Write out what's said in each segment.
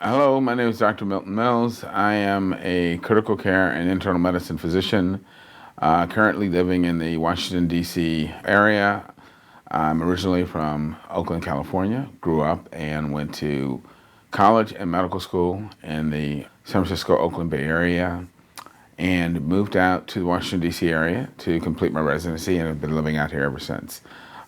Hello, my name is Dr. Milton Mills. I am a critical care and internal medicine physician, currently living in the Washington, D.C. area. I'm originally from Oakland, California, grew up and went to college and medical school in the San Francisco, Oakland Bay Area, and moved out to the Washington, D.C. area to complete my residency and have been living out here ever since.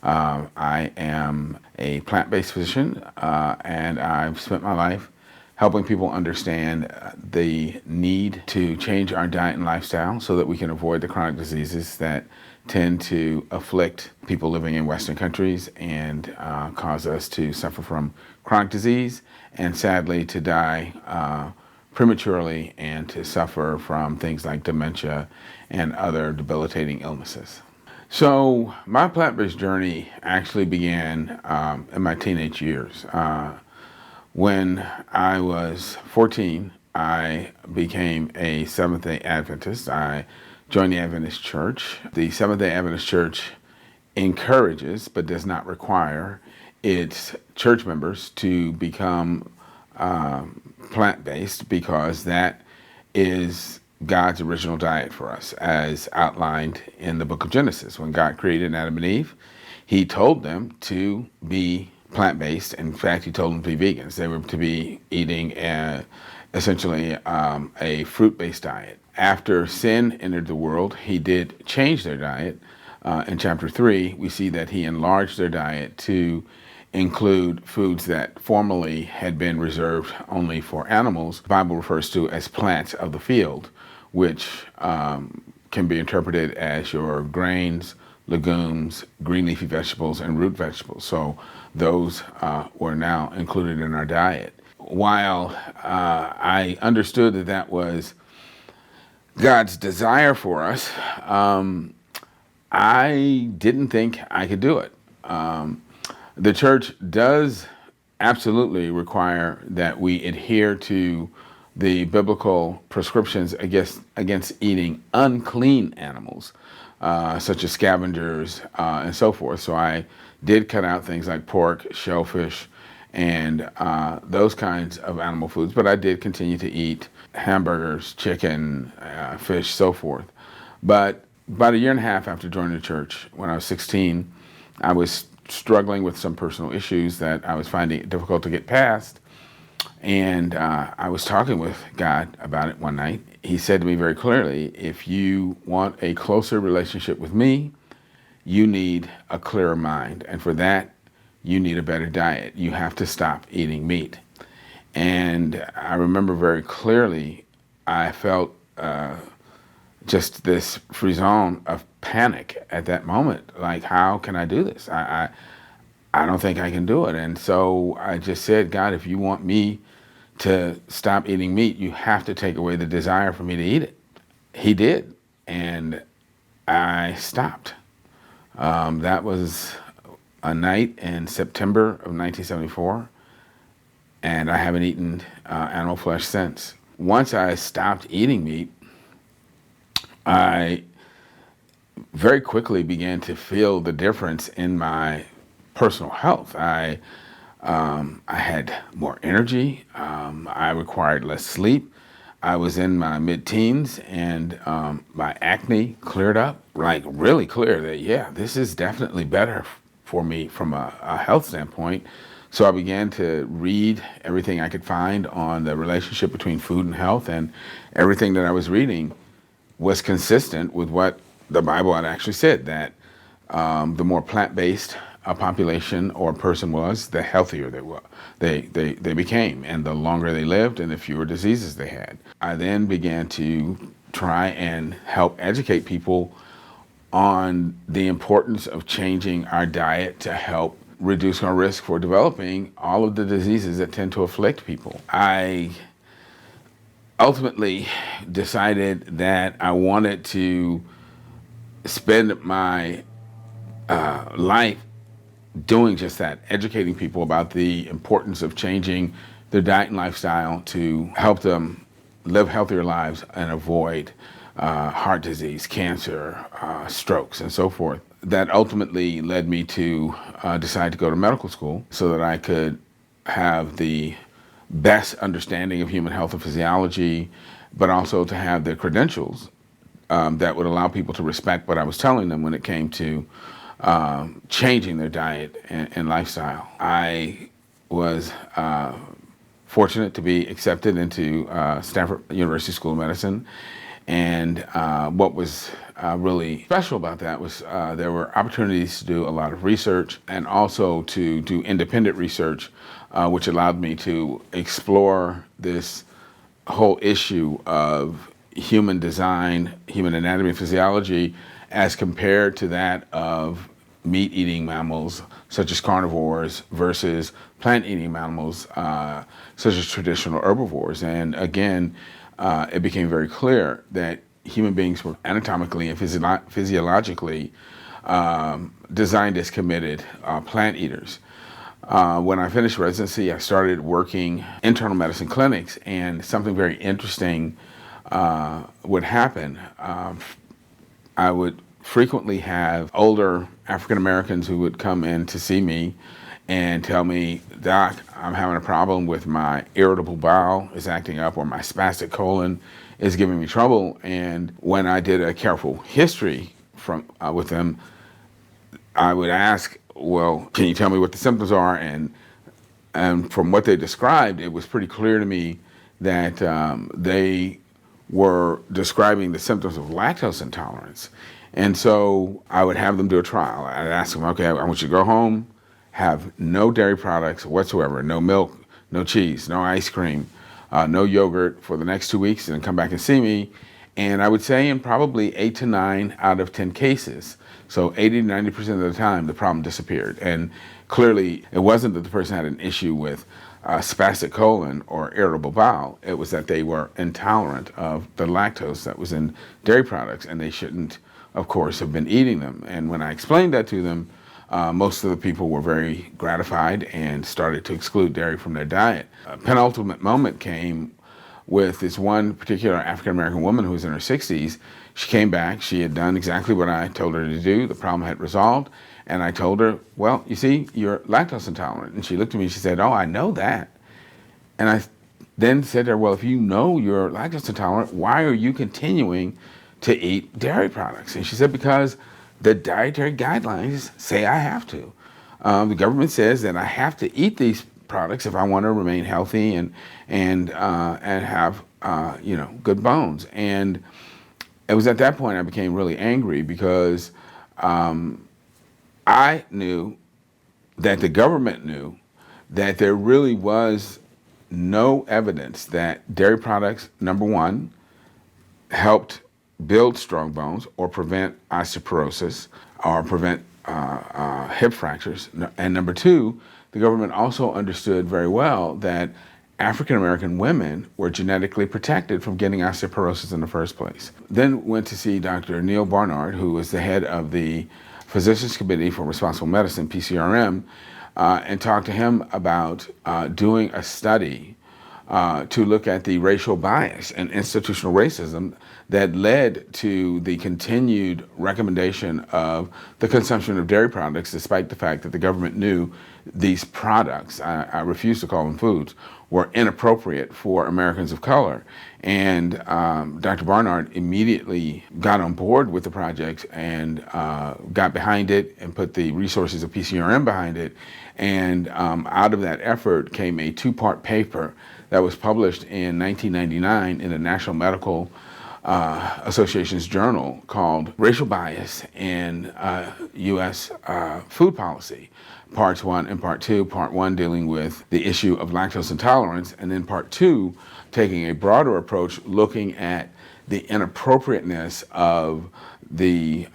I am a plant-based physician, and I've spent my life helping people understand the need to change our diet and lifestyle so that we can avoid the chronic diseases that tend to afflict people living in Western countries and cause us to suffer from chronic disease and sadly to die prematurely and to suffer from things like dementia and other debilitating illnesses. So my plant-based journey actually began in my teenage years. When I was 14, I became a Seventh-day Adventist. I joined the Adventist Church. The Seventh-day Adventist Church encourages, but does not require, its church members to become plant-based because that is God's original diet for us, as outlined in the book of Genesis. When God created Adam and Eve, He told them to be plant-based. In fact, He told them to be vegans. They were to be eating essentially a fruit-based diet. After sin entered the world, He did change their diet. In chapter 3, we see that He enlarged their diet to include foods that formerly had been reserved only for animals. The Bible refers to as plants of the field, which can be interpreted as your grains, legumes, green leafy vegetables, and root vegetables. So those were now included in our diet. While I understood that that was God's desire for us, I didn't think I could do it. The church does absolutely require that we adhere to the biblical prescriptions against eating unclean animals, such as scavengers and so forth. So I did cut out things like pork, shellfish, and those kinds of animal foods, but I did continue to eat hamburgers, chicken, fish, so forth. But about a year and a half after joining the church, when I was 16, I was struggling with some personal issues that I was finding it difficult to get past. And I was talking with God about it one night. He said to me very clearly, if you want a closer relationship with me, you need a clearer mind. And for that, you need a better diet. You have to stop eating meat. And I remember very clearly, I felt just this frisson of panic at that moment. Like, how can I do this? I don't think I can do it. And so I just said, God, if you want me to stop eating meat, you have to take away the desire for me to eat it. He did. And I stopped. That was a night in September of 1974. And I haven't eaten animal flesh since. Once I stopped eating meat, I very quickly began to feel the difference in my personal health. I had more energy. I required less sleep. I was in my mid-teens, and my acne cleared up, like really clear. That yeah, this is definitely better for me from a health standpoint. So I began to read everything I could find on the relationship between food and health, and everything that I was reading was consistent with what the Bible had actually said, that the more plant-based a population or a person was, the healthier they became, and the longer they lived and the fewer diseases they had. I then began to try and help educate people on the importance of changing our diet to help reduce our risk for developing all of the diseases that tend to afflict people. I ultimately decided that I wanted to spend my life doing just that, educating people about the importance of changing their diet and lifestyle to help them live healthier lives and avoid heart disease, cancer, strokes, and so forth. That ultimately led me to decide to go to medical school so that I could have the best understanding of human health and physiology, but also to have the credentials that would allow people to respect what I was telling them when it came to changing their diet and lifestyle. I was fortunate to be accepted into Stanford University School of Medicine. And what was really special about that was there were opportunities to do a lot of research and also to do independent research, which allowed me to explore this whole issue of human design, human anatomy and physiology, as compared to that of meat-eating mammals, such as carnivores, versus plant-eating mammals, such as traditional herbivores. And again, it became very clear that human beings were anatomically and physiologically designed as committed plant eaters. When I finished residency, I started working internal medicine clinics, and something very interesting would happen. I would frequently have older African Americans who would come in to see me and tell me, "Doc, I'm having a problem with my irritable bowel is acting up, or my spastic colon is giving me trouble." And when I did a careful history with them, I would ask, "Well, can you tell me what the symptoms are?" And from what they described, it was pretty clear to me that they were describing the symptoms of lactose intolerance. And so I would have them do a trial. I'd ask them, "Okay, I want you to go home, have no dairy products whatsoever, no milk, no cheese, no ice cream, no yogurt for the next 2 weeks, and then come back and see me." And I would say in probably 8 to 9 out of 10 cases, so 80 to 90% of the time, the problem disappeared. And clearly, it wasn't that the person had an issue with spastic colon or irritable bowel. It was that they were intolerant of the lactose that was in dairy products, and they shouldn't, of course, have been eating them. And when I explained that to them, most of the people were very gratified and started to exclude dairy from their diet. A penultimate moment came with this one particular African-American woman who was in her 60s. She came back. She had done exactly what I told her to do. The problem had resolved. And I told her, "Well, you see, you're lactose intolerant." And she looked at me and she said, "Oh, I know that." And I then said to her, "Well, if you know you're lactose intolerant, why are you continuing to eat dairy products?" And she said, "Because the dietary guidelines say I have to. The government says that I have to eat these products if I want to remain healthy and have good bones." And it was at that point I became really angry, because I knew that the government knew that there really was no evidence that dairy products, number one, helped build strong bones or prevent osteoporosis or prevent hip fractures. And number two, the government also understood very well that African American women were genetically protected from getting osteoporosis in the first place. Then went to see Dr. Neil Barnard, who was the head of the Physicians Committee for Responsible Medicine, PCRM, and talked to him about doing a study to look at the racial bias and institutional racism that led to the continued recommendation of the consumption of dairy products, despite the fact that the government knew these products, I refuse to call them foods, were inappropriate for Americans of color. And Dr. Barnard immediately got on board with the project and got behind it and put the resources of PCRM behind it. And out of that effort came a 2-part paper that was published in 1999 in the National Medical Association's journal called Racial Bias in U.S. Food Policy, Parts 1 and Part 2. Part 1 dealing with the issue of lactose intolerance, and then Part 2 taking a broader approach, looking at the inappropriateness of the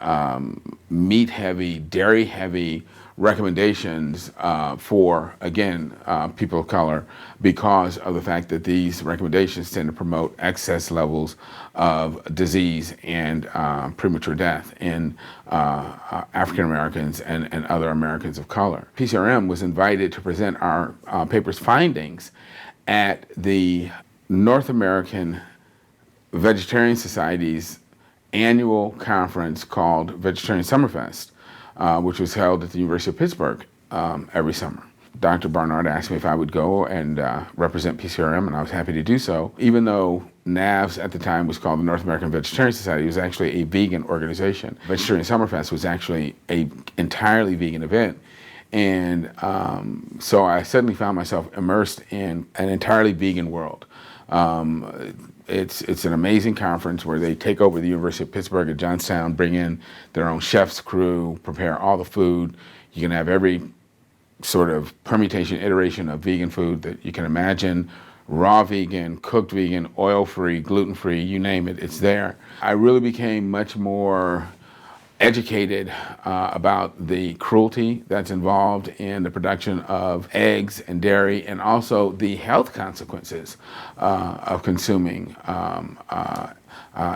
meat-heavy, dairy-heavy recommendations for, again, people of color, because of the fact that these recommendations tend to promote excess levels of disease and premature death in African Americans and other Americans of color. PCRM was invited to present our paper's findings at the North American Vegetarian Society's annual conference called Vegetarian Summerfest, which was held at the University of Pittsburgh every summer. Dr. Barnard asked me if I would go and represent PCRM, and I was happy to do so. Even though NAVS at the time was called the North American Vegetarian Society, it was actually a vegan organization. Vegetarian Summerfest was actually an entirely vegan event. And so I suddenly found myself immersed in an entirely vegan world. It's an amazing conference where they take over the University of Pittsburgh at Johnstown, bring in their own chef's crew, prepare all the food. You can have every sort of permutation, iteration of vegan food that you can imagine. Raw vegan, cooked vegan, oil-free, gluten-free, you name it, it's there. I really became much more educated about the cruelty that's involved in the production of eggs and dairy, and also the health consequences of consuming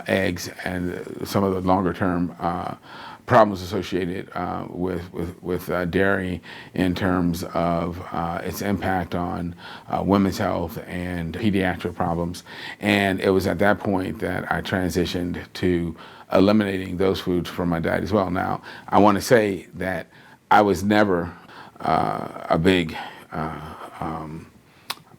eggs and some of the longer term problems associated with dairy in terms of its impact on women's health and pediatric problems. And it was at that point that I transitioned to eliminating those foods from my diet as well. Now, I want to say that I was never a big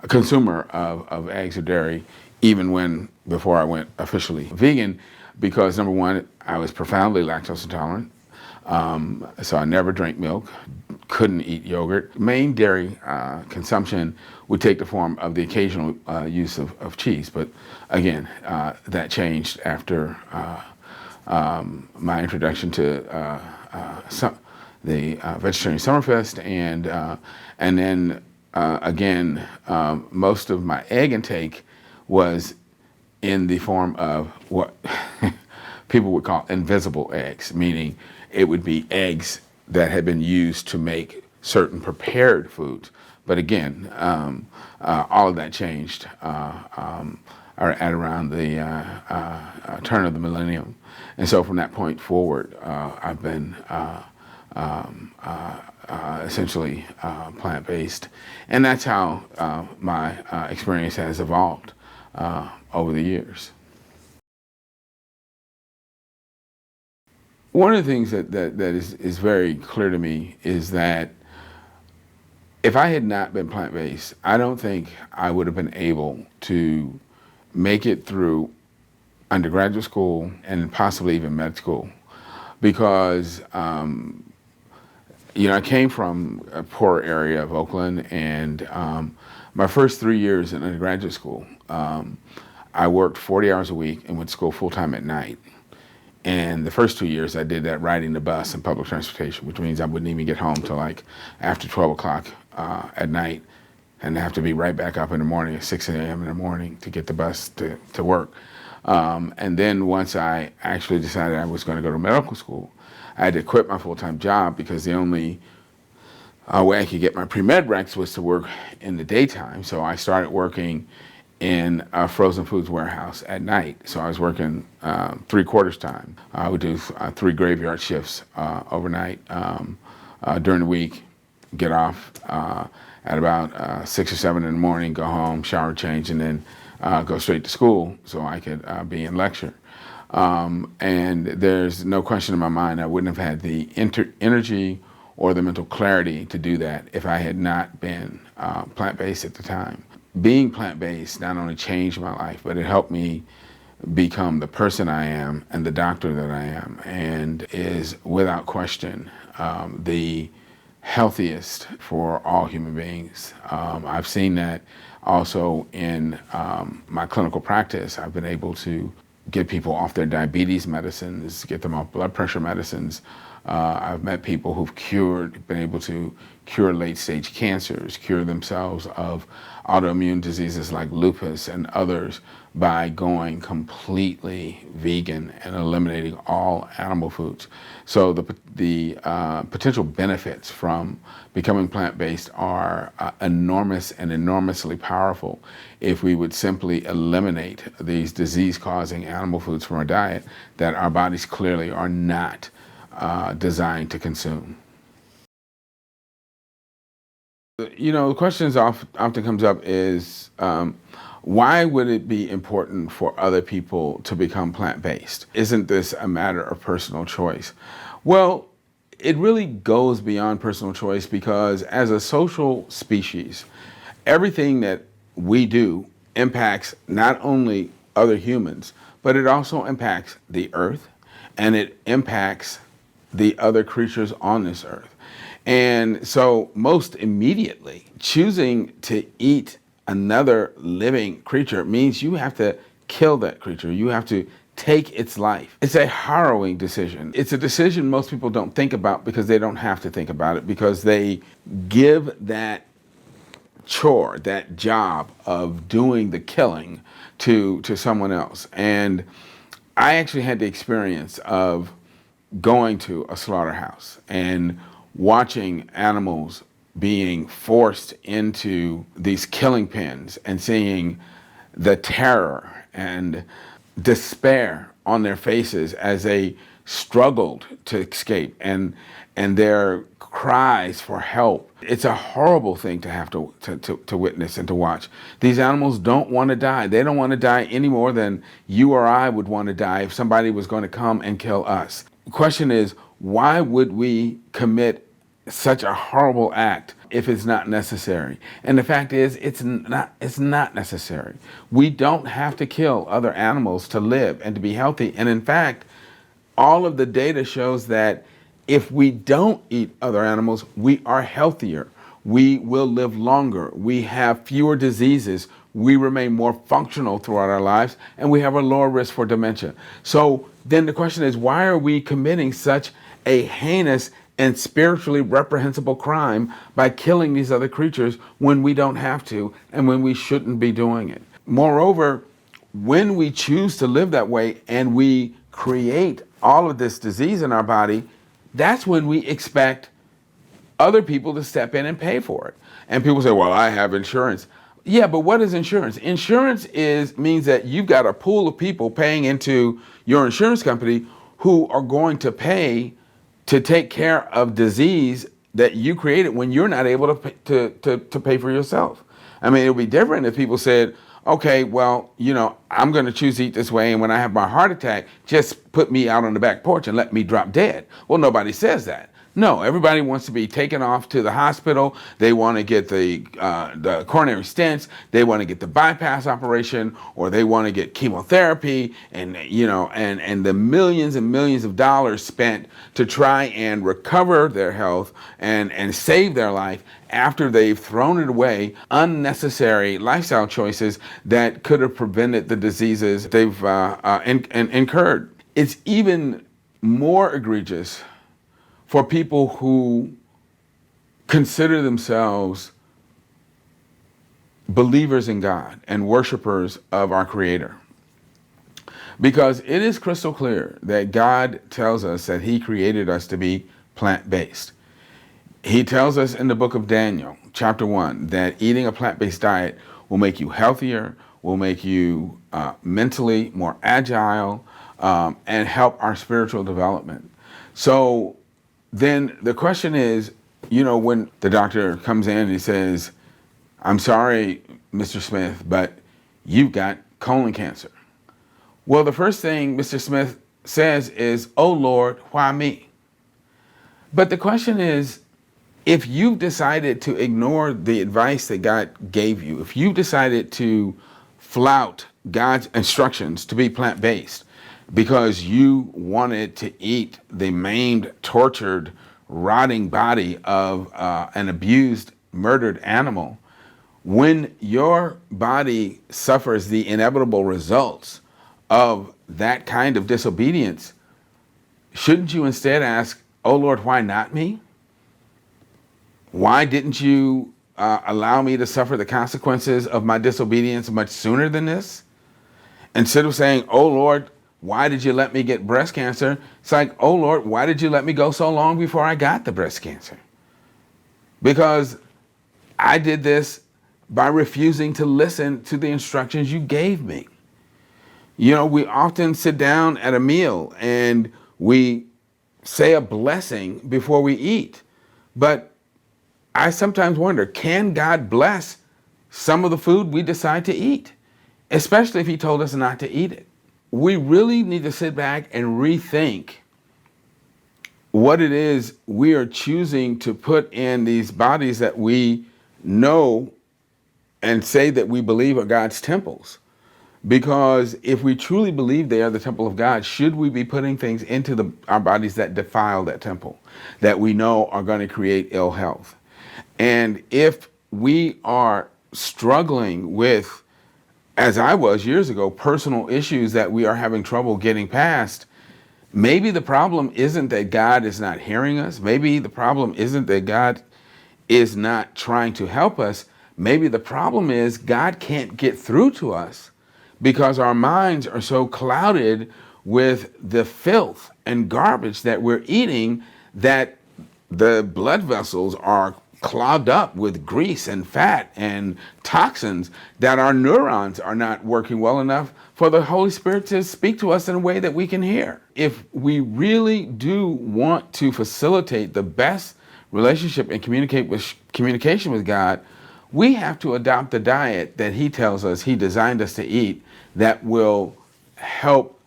consumer of eggs or dairy, even before I went officially vegan, because number one, I was profoundly lactose intolerant. So I never drank milk, couldn't eat yogurt. Main dairy consumption would take the form of the occasional use of cheese. But again, that changed after my introduction to the Vegetarian Summerfest, and then again, most of my egg intake was in the form of what people would call invisible eggs, meaning it would be eggs that had been used to make certain prepared foods. But again, all of that changed at around the turn of the millennium. And so from that point forward, I've been essentially plant-based. And that's how my experience has evolved over the years. One of the things that is very clear to me is that if I had not been plant-based, I don't think I would have been able to make it through undergraduate school and possibly even med school, because I came from a poor area of Oakland, and my first 3 years in undergraduate school, I worked 40 hours a week and went to school full-time at night. And the first 2 years I did that riding the bus and public transportation, which means I wouldn't even get home till like after 12 o'clock at night, and I have to be right back up in the morning at 6 a.m. in the morning to get the bus to work. And then once I actually decided I was going to go to medical school, I had to quit my full-time job because the only way I could get my pre-med recs was to work in the daytime. So I started working in a frozen foods warehouse at night. So I was working 3/4 time. I would do 3 graveyard shifts overnight during the week, get off at about 6 or 7 in the morning, go home, shower, change, and then go straight to school so I could be in lecture. And there's no question in my mind I wouldn't have had the energy or the mental clarity to do that if I had not been plant-based at the time. Being plant-based not only changed my life, but it helped me become the person I am and the doctor that I am, and is without question the healthiest for all human beings. I've seen that also in my clinical practice. I've been able to get people off their diabetes medicines, get them off blood pressure medicines. I've met people who've been able to cure late-stage cancers, cure themselves of autoimmune diseases like lupus and others by going completely vegan and eliminating all animal foods. So the potential benefits from becoming plant-based are enormous and enormously powerful if we would simply eliminate these disease-causing animal foods from our diet that our bodies clearly are not designed to consume. The question often comes up is, why would it be important for other people to become plant-based? Isn't this a matter of personal choice? Well, it really goes beyond personal choice, because as a social species, everything that we do impacts not only other humans, but it also impacts the earth, and it impacts the other creatures on this earth. And so, most immediately, choosing to eat another living creature means you have to kill that creature. You have to take its life. It's a harrowing decision. It's a decision most people don't think about because they don't have to think about it, because they give that chore, that job of doing the killing to someone else. And I actually had the experience of going to a slaughterhouse and watching animals being forced into these killing pens and seeing the terror and despair on their faces as they struggled to escape, and their cries for help. It's a horrible thing to have to witness and to watch. These animals don't want to die. They don't want to die any more than you or I would want to die if somebody was going to come and kill us. The question is, why would we commit such a horrible act if it's not necessary? And the fact is, it's not necessary. We don't have to kill other animals to live and to be healthy. And in fact, all of the data shows that if we don't eat other animals, we are healthier. We will live longer. We have fewer diseases. We remain more functional throughout our lives, and we have a lower risk for dementia. So then the question is, why are we committing such a heinous and spiritually reprehensible crime by killing these other creatures when we don't have to and when we shouldn't be doing it? Moreover, when we choose to live that way and we create all of this disease in our body, that's when we expect other people to step in and pay for it. And people say, well, I have insurance. Yeah, but what is insurance? Insurance means that you've got a pool of people paying into your insurance company who are going to pay to take care of disease that you created when you're not able to pay for yourself. I mean, it would be different if people said, okay, well, I'm going to choose to eat this way, and when I have my heart attack, just put me out on the back porch and let me drop dead. Well, nobody says that. No, everybody wants to be taken off to the hospital. They want to get the coronary stents. They want to get the bypass operation, or they want to get chemotherapy, and the millions and millions of dollars spent to try and recover their health and save their life after they've thrown it away. Unnecessary lifestyle choices that could have prevented the diseases they've incurred. It's even more egregious for people who consider themselves believers in God and worshipers of our Creator. Because it is crystal clear that God tells us that He created us to be plant-based. He tells us in the book of Daniel, chapter 1, that eating a plant-based diet will make you healthier, will make you mentally more agile, and help our spiritual development. So then the question is, when the doctor comes in and he says, I'm sorry, Mr. Smith, but you've got colon cancer. Well, the first thing Mr. Smith says is, oh Lord, why me? But the question is, if you've decided to ignore the advice that God gave you, if you've decided to flout God's instructions to be plant-based, because you wanted to eat the maimed, tortured, rotting body of an abused, murdered animal, when your body suffers the inevitable results of that kind of disobedience, shouldn't you instead ask, oh Lord, why not me? Why didn't you allow me to suffer the consequences of my disobedience much sooner than this? Instead of saying, oh Lord, why did you let me get breast cancer? It's like, oh Lord, why did you let me go so long before I got the breast cancer? Because I did this by refusing to listen to the instructions you gave me. We often sit down at a meal and we say a blessing before we eat. But I sometimes wonder, can God bless some of the food we decide to eat? Especially if He told us not to eat it. We really need to sit back and rethink what it is we are choosing to put in these bodies that we know and say that we believe are God's temples. Because if we truly believe they are the temple of God, should we be putting things into our bodies that defile that temple, that we know are going to create ill health? And if we are struggling with, as I was years ago, personal issues that we are having trouble getting past, maybe the problem isn't that God is not hearing us. Maybe the problem isn't that God is not trying to help us. Maybe the problem is God can't get through to us because our minds are so clouded with the filth and garbage that we're eating that the blood vessels are clogged up with grease and fat and toxins, that our neurons are not working well enough for the Holy Spirit to speak to us in a way that we can hear. If we really do want to facilitate the best relationship and communication with God, we have to adopt the diet that He tells us He designed us to eat that will help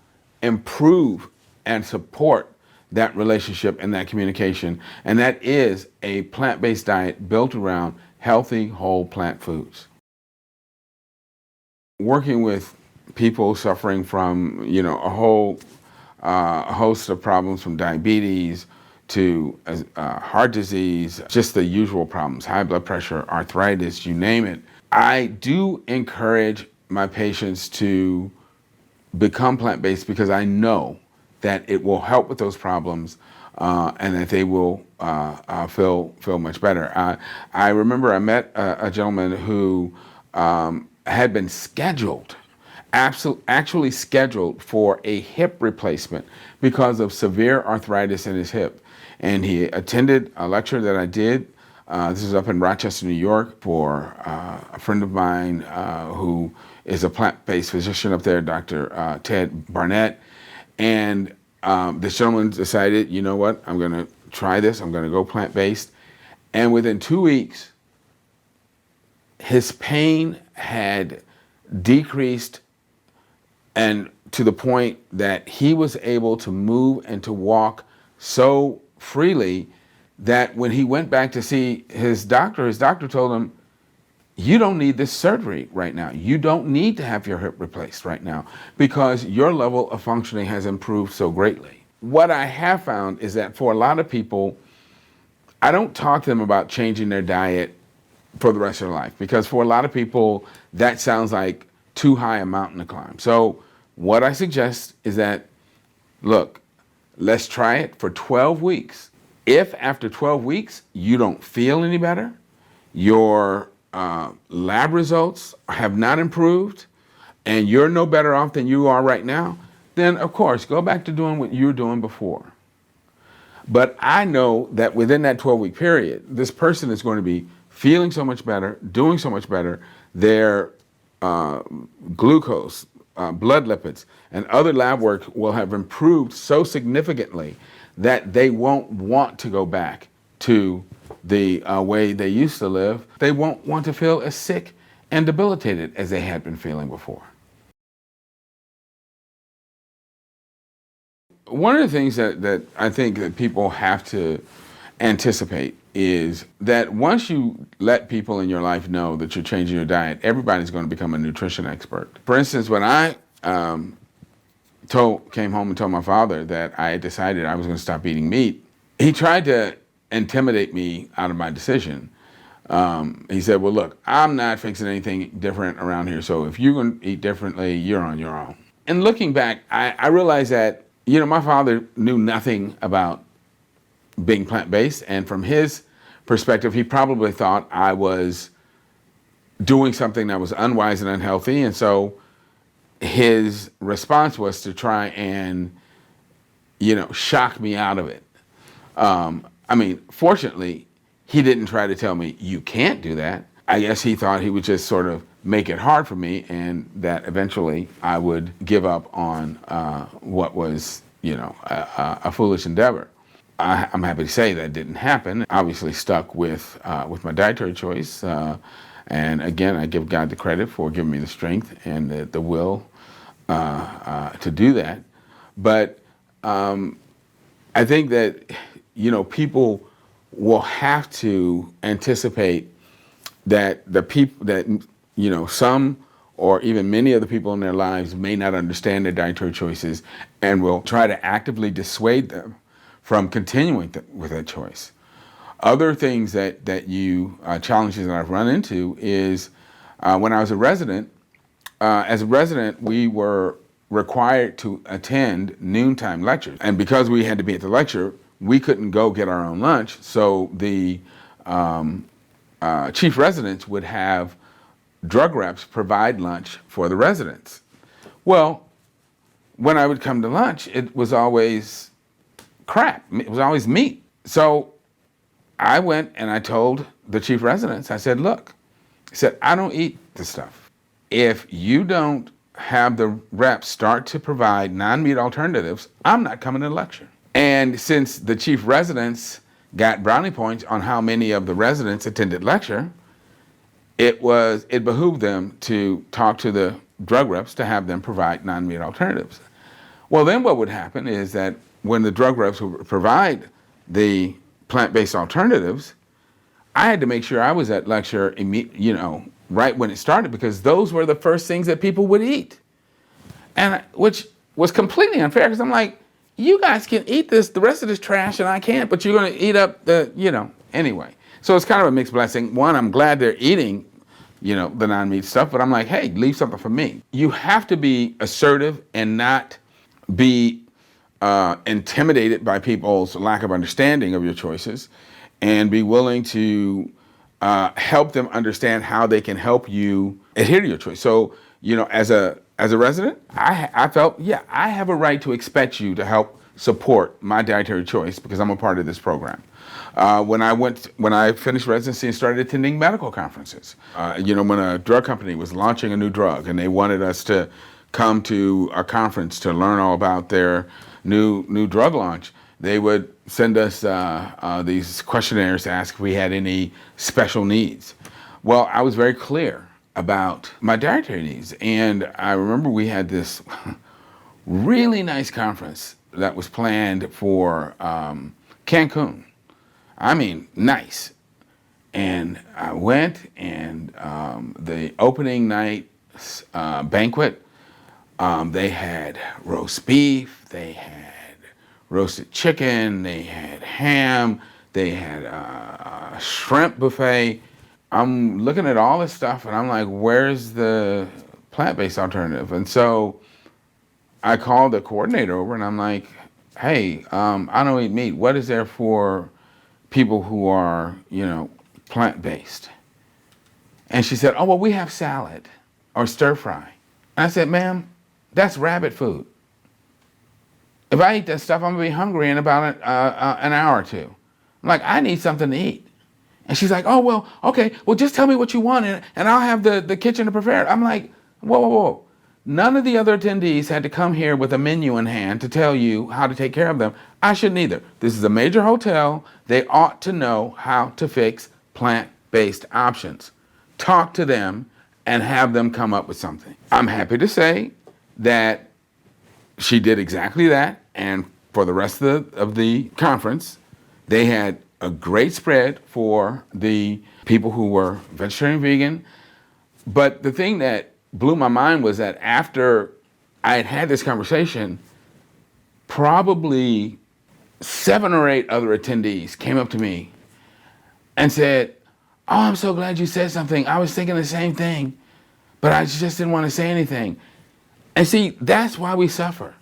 improve and support that relationship and that communication. And that is a plant-based diet built around healthy, whole plant foods. Working with people suffering from, a whole host of problems, from diabetes to heart disease, just the usual problems, high blood pressure, arthritis, you name it. I do encourage my patients to become plant-based because I know that it will help with those problems and that they will feel much better. I remember I met a gentleman who had been actually scheduled for a hip replacement because of severe arthritis in his hip. And he attended a lecture that I did. This is up in Rochester, New York, for a friend of mine who is a plant-based physician up there, Dr. Ted Barnett. And this gentleman decided, you know what, I'm going to try this. I'm going to go plant-based. And within 2 weeks, his pain had decreased, and to the point that he was able to move and to walk so freely that when he went back to see his doctor told him, you don't need this surgery right now. You don't need to have your hip replaced right now because your level of functioning has improved so greatly. What I have found is that for a lot of people, I don't talk to them about changing their diet for the rest of their life, because for a lot of people, that sounds like too high a mountain to climb. So what I suggest is that, look, let's try it for 12 weeks. If after 12 weeks you don't feel any better, your lab results have not improved, and you're no better off than you are right now, then of course, go back to doing what you were doing before. But I know that within that 12-week period, this person is going to be feeling so much better, doing so much better. Their glucose, blood lipids, and other lab work will have improved so significantly that they won't want to go back to the way they used to live. They won't want to feel as sick and debilitated as they had been feeling before. One of the things that I think that people have to anticipate is that once you let people in your life know that you're changing your diet, everybody's going to become a nutrition expert. For instance, when I came home and told my father that I had decided I was going to stop eating meat, he tried to intimidate me out of my decision. He said, well, look, I'm not fixing anything different around here, so if you're going to eat differently, you're on your own. And looking back, I realized that, my father knew nothing about being plant-based, and from his perspective, he probably thought I was doing something that was unwise and unhealthy, and so his response was to try and, shock me out of it. Fortunately, he didn't try to tell me, you can't do that. I guess he thought he would just sort of make it hard for me, and that eventually I would give up on what was, a foolish endeavor. I'm happy to say that didn't happen. Obviously stuck with my dietary choice. And again, I give God the credit for giving me the strength and the will to do that. But I think that people will have to anticipate that the people that, some or even many of the people in their lives may not understand their dietary choices and will try to actively dissuade them from continuing with that choice. Other things challenges that I've run into is when I was a resident. As a resident, we were required to attend noontime lectures. And because we had to be at the lecture, we couldn't go get our own lunch. So the chief residents would have drug reps provide lunch for the residents. Well, when I would come to lunch, it was always crap. It was always meat. So I went and I told the chief residents, I said, look, I don't eat this stuff. If you don't have the reps start to provide non-meat alternatives, I'm not coming to the lecture. And since the chief residents got brownie points on how many of the residents attended lecture, it behooved them to talk to the drug reps to have them provide non-meat alternatives. Well, then what would happen is that when the drug reps would provide the plant-based alternatives, I had to make sure I was at lecture right when it started, because those were the first things that people would eat. And which was completely unfair, because I'm like, you guys can eat this, the rest of this trash, and I can't, but you're going to eat up anyway. So it's kind of a mixed blessing. One, I'm glad they're eating, the non-meat stuff, but I'm like, hey, leave something for me. You have to be assertive and not be intimidated by people's lack of understanding of your choices, and be willing to help them understand how they can help you adhere to your choice. So, as a resident, I felt, I have a right to expect you to help support my dietary choice because I'm a part of this program. When I finished residency and started attending medical conferences, when a drug company was launching a new drug and they wanted us to come to a conference to learn all about their new drug launch, they would send us these questionnaires to ask if we had any special needs. Well, I was very clear about my dietary needs. And I remember we had this really nice conference that was planned for Cancun. I mean, nice. And I went, and the opening night banquet, they had roast beef, they had roasted chicken, they had ham, they had a shrimp buffet. I'm looking at all this stuff and I'm like, where's the plant-based alternative? And so I called the coordinator over and I'm like, hey, I don't eat meat. What is there for people who are, plant-based? And she said, oh, well, we have salad or stir fry. And I said, ma'am, that's rabbit food. If I eat that stuff, I'm gonna be hungry in about an hour or two. I'm like, I need something to eat. And she's like, oh, well, okay, well, just tell me what you want and I'll have the kitchen to prepare it. I'm like, whoa. None of the other attendees had to come here with a menu in hand to tell you how to take care of them. I shouldn't either. This is a major hotel. They ought to know how to fix plant-based options. Talk to them and have them come up with something. I'm happy to say that she did exactly that, and for the rest of the conference, they had a great spread for the people who were vegetarian, vegan. But the thing that blew my mind was that after I had this conversation, probably 7 or 8 other attendees came up to me and said, oh, I'm so glad you said something. I was thinking the same thing, but I just didn't want to say anything. And see, that's why we suffer.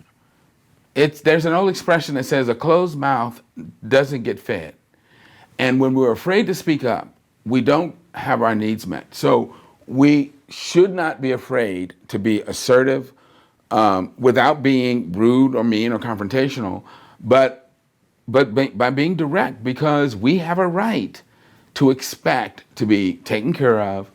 There's an old expression that says a closed mouth doesn't get fed. And when we're afraid to speak up, we don't have our needs met. So we should not be afraid to be assertive without being rude or mean or confrontational, but by being direct, because we have a right to expect to be taken care of,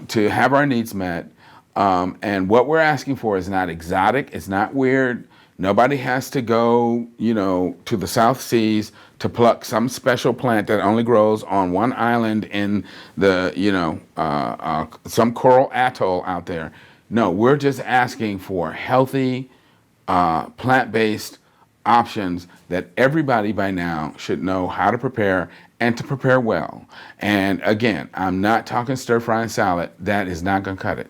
to have our needs met. And what we're asking for is not exotic, it's not weird. Nobody has to go, to the South Seas to pluck some special plant that only grows on one island in the, some coral atoll out there. No, we're just asking for healthy, plant-based options that everybody by now should know how to prepare and to prepare well. And again, I'm not talking stir fry and salad. That is not going to cut it.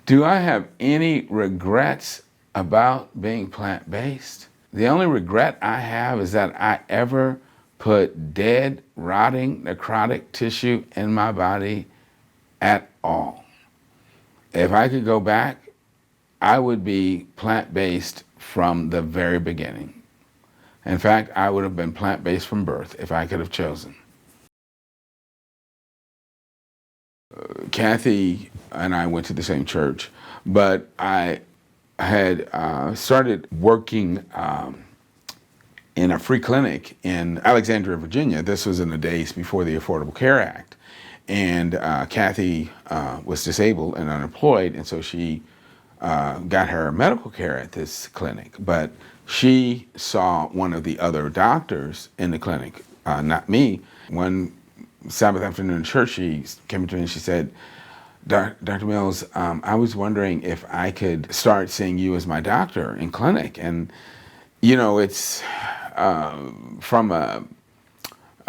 Do I have any regrets about being plant based? The only regret I have is that I ever put dead, rotting, necrotic tissue in my body at all. If I could go back, I would be plant-based from the very beginning. In fact, I would have been plant-based from birth if I could have chosen. Kathy and I went to the same church, but I had started working in a free clinic in Alexandria, Virginia. This was in the days before the Affordable Care Act. And Kathy was disabled and unemployed, and so she got her medical care at this clinic. But she saw one of the other doctors in the clinic, not me. One Sabbath afternoon in church, she came to me and she said, Dr. Mills, I was wondering if I could start seeing you as my doctor in clinic. And, you know, it's from a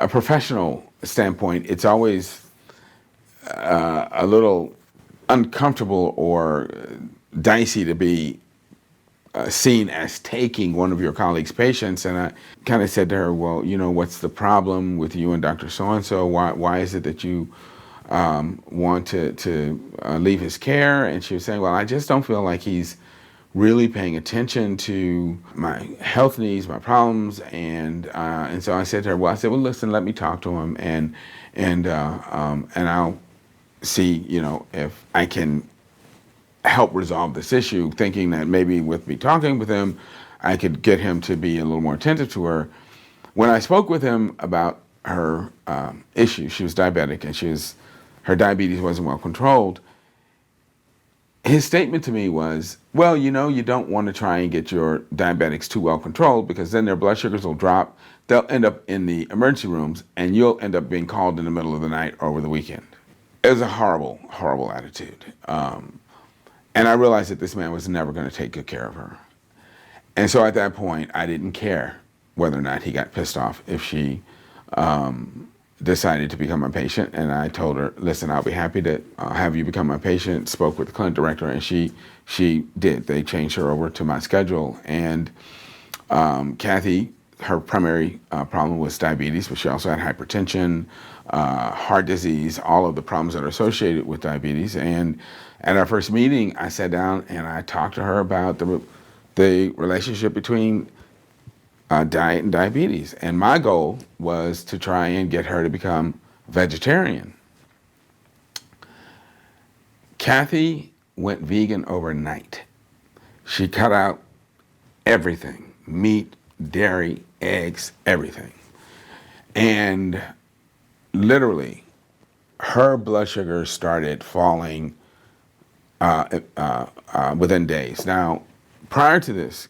professional standpoint, it's always a little uncomfortable or dicey to be seen as taking one of your colleagues' patients. And I kind of said to her, well, you know, what's the problem with you and Dr. So-and-so? Why is it that you want to leave his care? And she was saying, well, I just don't feel like he's really paying attention to my health needs, my problems. And so I said to her, well, listen, let me talk to him and I'll see, you know, if I can help resolve this issue, thinking that maybe with me talking with him, I could get him to be a little more attentive to her. When I spoke with him about her issue, she was diabetic and her diabetes wasn't well controlled. His statement to me was, well, you know, you don't want to try and get your diabetics too well controlled because then their blood sugars will drop. They'll end up in the emergency rooms and you'll end up being called in the middle of the night or over the weekend. It was a horrible, horrible attitude. And I realized that this man was never going to take good care of her. And so at that point, I didn't care whether or not he got pissed off if she decided to become my patient. And I told her, listen, I'll be happy to have you become my patient. Spoke with the clinic director, and she did. They changed her over to my schedule. And Kathy, her primary problem was diabetes, but she also had hypertension, heart disease, all of the problems that are associated with diabetes. And at our first meeting, I sat down and I talked to her about the relationship between diet and diabetes. And my goal was to try and get her to become vegetarian. Kathy went vegan overnight. She cut out everything, meat, dairy, eggs, everything. And literally, her blood sugar started falling within days. Now, prior to this,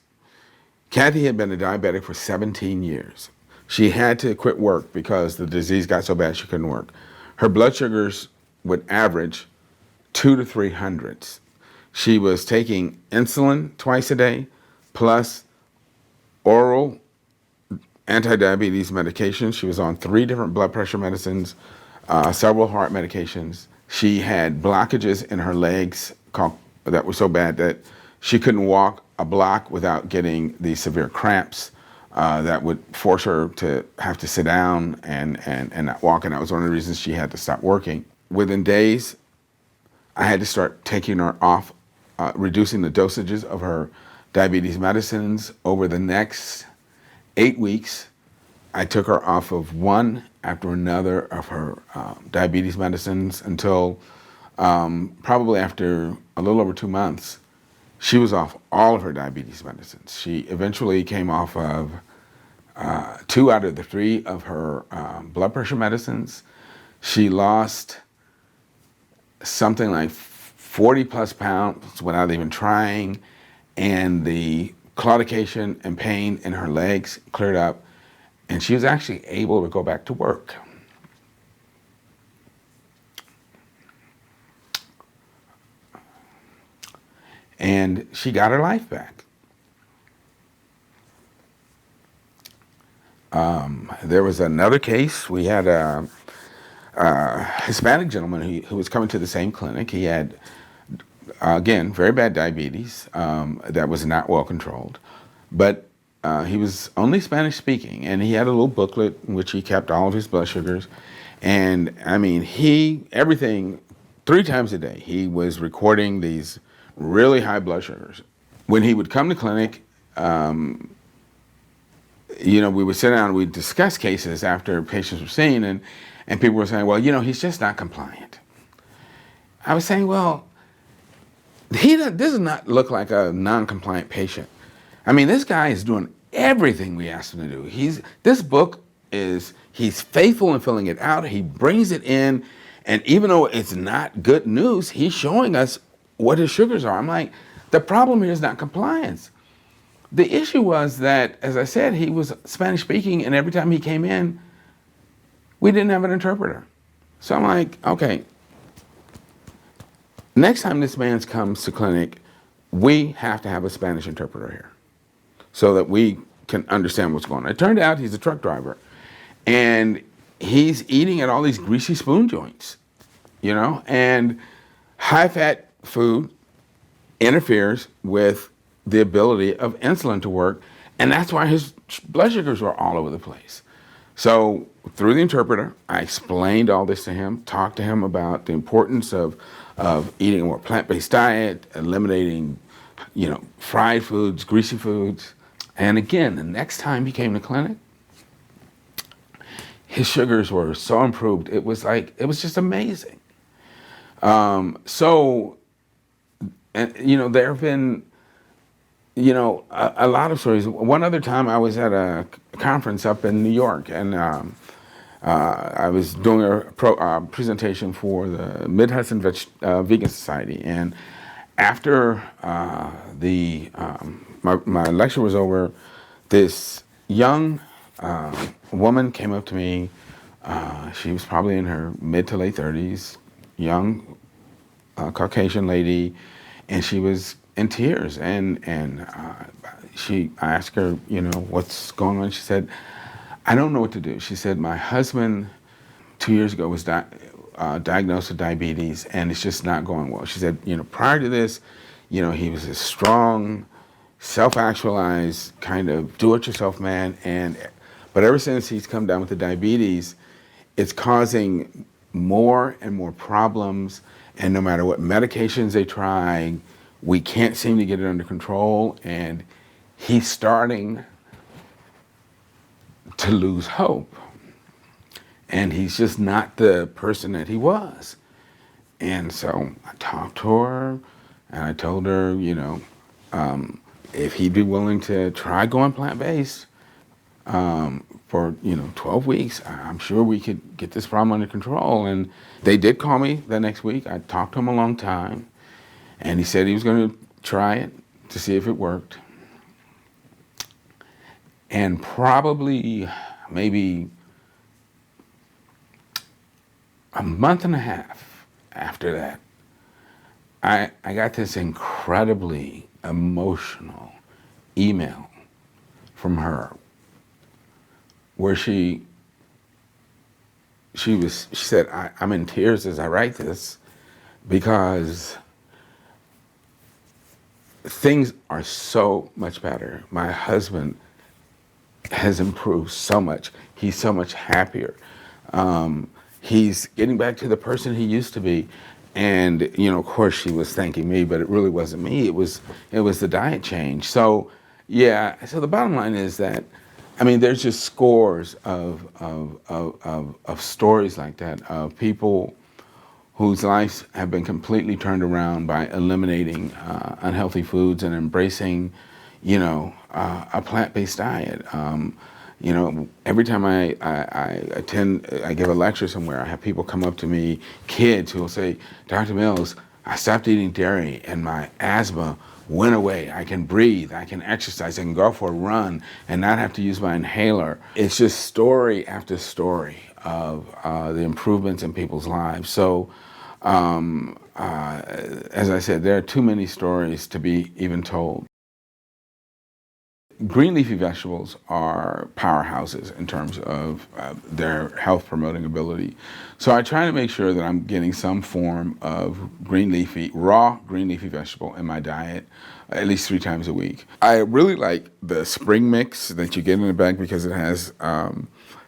Kathy had been a diabetic for 17 years. She had to quit work because the disease got so bad she couldn't work. Her blood sugars would average 200 to 300. She was taking insulin twice a day, plus oral anti-diabetes medications. She was on 3 different blood pressure medicines, several heart medications. She had blockages in her legs that were so bad that she couldn't walk a block without getting these severe cramps that would force her to have to sit down and not walk. And that was one of the reasons she had to stop working. Within days, I had to start taking her off, reducing the dosages of her diabetes medicines. Over the next 8 weeks, I took her off of one after another of her diabetes medicines until probably after a little over 2 months, she was off all of her diabetes medicines. She eventually came off of 2 out of the 3 of her blood pressure medicines. She lost something like 40 plus pounds without even trying, and the claudication and pain in her legs cleared up, and she was actually able to go back to work. And she got her life back. There was another case. We had a Hispanic gentleman who was coming to the same clinic. He had, again, very bad diabetes that was not well controlled. But he was only Spanish speaking, and he had a little booklet in which he kept all of his blood sugars. And I mean, everything, 3 times a day, he was recording these really high blood sugars. When he would come to clinic, we would sit down and we'd discuss cases after patients were seen, and people were saying, well, he's just not compliant. I was saying, well, this does not look like a non-compliant patient. I mean, this guy is doing everything we asked him to do. He's faithful in filling it out. He brings it in, and even though it's not good news, he's showing us what his sugars are. I'm like, the problem here is not compliance. The issue was that, as I said, he was Spanish speaking, and every time he came in, we didn't have an interpreter. So I'm like, okay, next time this man comes to clinic, we have to have a Spanish interpreter here so that we can understand what's going on. It turned out he's a truck driver, and he's eating at all these greasy spoon joints, and high-fat food interferes with the ability of insulin to work, and that's why his blood sugars were all over the place. So through the interpreter, I explained all this to him, talked to him about the importance of eating a more plant-based diet, eliminating, fried foods, greasy foods. And again, the next time he came to clinic, his sugars were so improved. It was just amazing. There have been, a lot of stories. One other time I was at a conference up in New York, and I was doing a presentation for the Mid-Hudson Vegan Society. And after my lecture was over, this young woman came up to me. She was probably in her mid to late 30s, young Caucasian lady, and she was in tears. And I asked her, what's going on? She said, I don't know what to do. She said, my husband 2 years ago was diagnosed with diabetes, and it's just not going well. She said, prior to this, he was a strong, self-actualized kind of do-it-yourself man, but ever since he's come down with the diabetes, it's causing more and more problems, and no matter what medications they try, we can't seem to get it under control, and he's starting to lose hope. And he's just not the person that he was. And so I talked to her, and I told her, if he'd be willing to try going plant-based for 12 weeks, I'm sure we could get this problem under control. And they did call me the next week. I talked to him a long time, and he said he was going to try it to see if it worked. And probably maybe a month and a half after that, I got this incredibly emotional email from her where she said, I'm in tears as I write this because things are so much better. My husband has improved so much. He's so much happier. He's getting back to the person he used to be. And, of course she was thanking me, but it really wasn't me. It was the diet change. So, yeah, so the bottom line is that, there's just scores of stories like that, of people whose lives have been completely turned around by eliminating unhealthy foods and embracing, a plant-based diet. Every time I give a lecture somewhere, I have people come up to me, kids who will say, Dr. Mills, I stopped eating dairy and my asthma went away. I can breathe, I can exercise, I can go for a run and not have to use my inhaler. It's just story after story of the improvements in people's lives. So, as I said, there are too many stories to be even told. green leafy vegetables are powerhouses in terms of their health promoting ability. So I try to make sure that I'm getting some form of raw green leafy vegetable in my diet at least 3 times a week. I really like the spring mix that you get in the bag because it has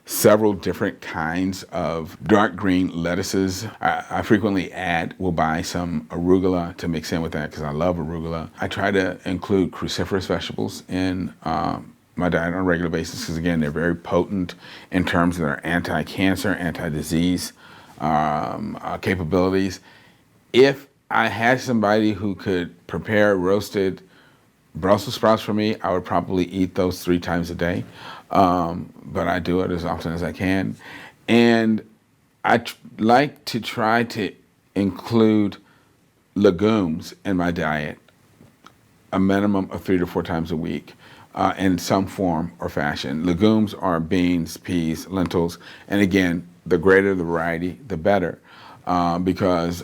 several different kinds of dark green lettuces. I frequently will buy some arugula to mix in with that because I love arugula. I try to include cruciferous vegetables in my diet on a regular basis because, again, they're very potent in terms of their anti-cancer, anti-disease capabilities. If I had somebody who could prepare roasted Brussels sprouts for me, I would probably eat those 3 times a day. But I do it as often as I can. And I like to try to include legumes in my diet a minimum of 3 to 4 times a week in some form or fashion. Legumes are beans, peas, lentils, and again, the greater the variety, the better. Because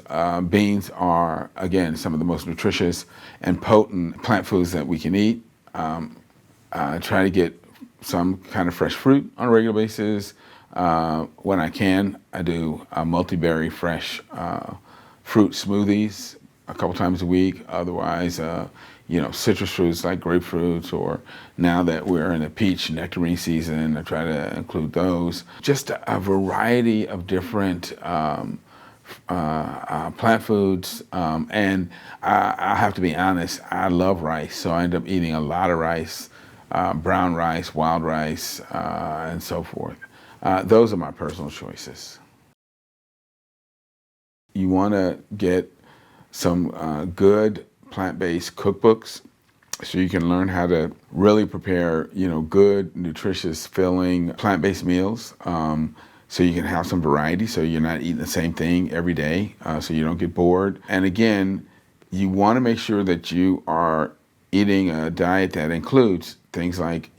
beans are, again, some of the most nutritious and potent plant foods that we can eat. Try to get some kind of fresh fruit on a regular basis. When I can, I do multi-berry fresh fruit smoothies a couple times a week. Otherwise, citrus fruits like grapefruits, or now that we're in the peach nectarine season, I try to include those. Just a variety of different plant foods, and I have to be honest, I love rice, so I end up eating a lot of rice, brown rice, wild rice, and so forth. Those are my personal choices. You want to get some good plant-based cookbooks so you can learn how to really prepare, good, nutritious, filling plant-based meals. So you can have some variety, so you're not eating the same thing every day, so you don't get bored. And again, you want to make sure that you are eating a diet that includes things like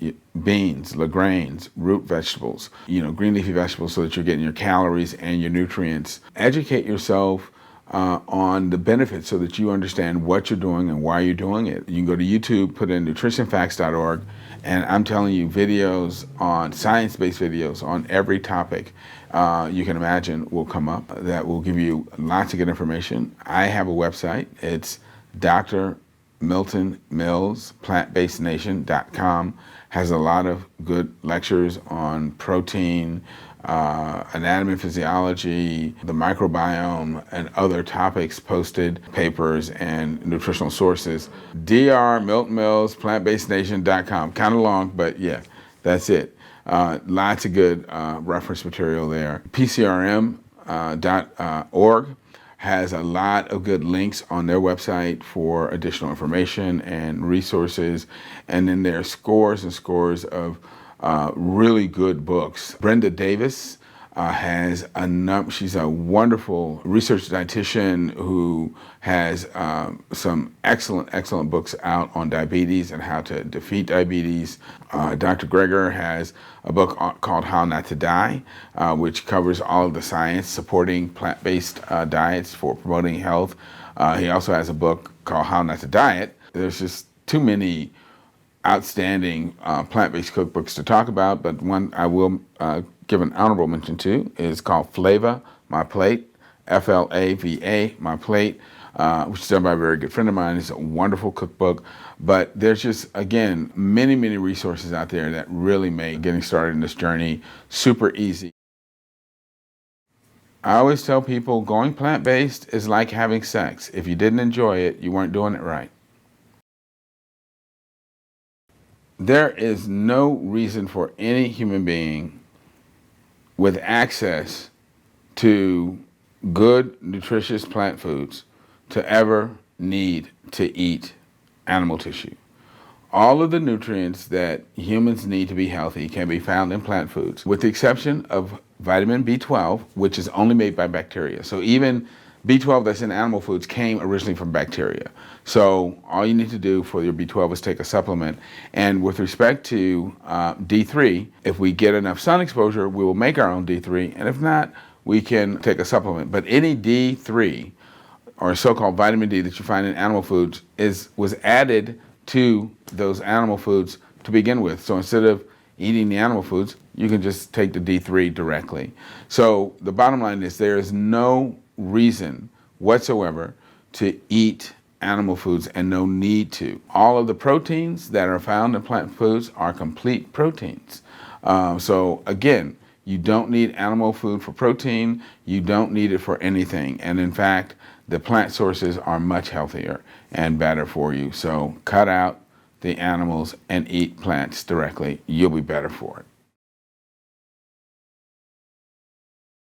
beans, legumes, root vegetables, green leafy vegetables, so that you're getting your calories and your nutrients. Educate yourself on the benefits so that you understand what you're doing and why you're doing it. You can go to YouTube, put in nutritionfacts.org, and I'm telling you, science-based videos on every topic you can imagine will come up that will give you lots of good information. I have a website. It's Dr. Milton Mills, plantbasednation.com. Has a lot of good lectures on protein, anatomy and physiology, the microbiome, and other topics posted, papers, and nutritional sources. Dr. Milton Mills, plantbasednation.com. Kind of long, but yeah, that's it. Lots of good reference material there. PCRM.org has a lot of good links on their website for additional information and resources. And then there are scores and scores of really good books. Brenda Davis has she's a wonderful research dietitian who has some excellent books out on diabetes and how to defeat diabetes. Dr. Greger has a book called How Not to Die, which covers all of the science supporting plant-based diets for promoting health. He also has a book called How Not to Diet. There's just too many outstanding plant-based cookbooks to talk about, but one I will give an honorable mention to is called Flava, My Plate, Flava, My Plate, which is done by a very good friend of mine. It's a wonderful cookbook, but there's just, again, many resources out there that really make getting started in this journey super easy. I always tell people going plant-based is like having sex. If you didn't enjoy it, you weren't doing it right. There is no reason for any human being with access to good, nutritious plant foods to ever need to eat animal tissue. All of the nutrients that humans need to be healthy can be found in plant foods, with the exception of vitamin B12, which is only made by bacteria. So even B12 that's in animal foods came originally from bacteria. So all you need to do for your B12 is take a supplement. And with respect to D3, if we get enough sun exposure, we will make our own D3. And if not, we can take a supplement. But any D3, or so-called vitamin D that you find in animal foods, was added to those animal foods to begin with. So instead of eating the animal foods, you can just take the D3 directly. So the bottom line is there is no reason whatsoever to eat animal foods and no need to. All of the proteins that are found in plant foods are complete proteins. So again, you don't need animal food for protein. You don't need it for anything. And in fact, the plant sources are much healthier and better for you. So cut out the animals and eat plants directly. You'll be better for it.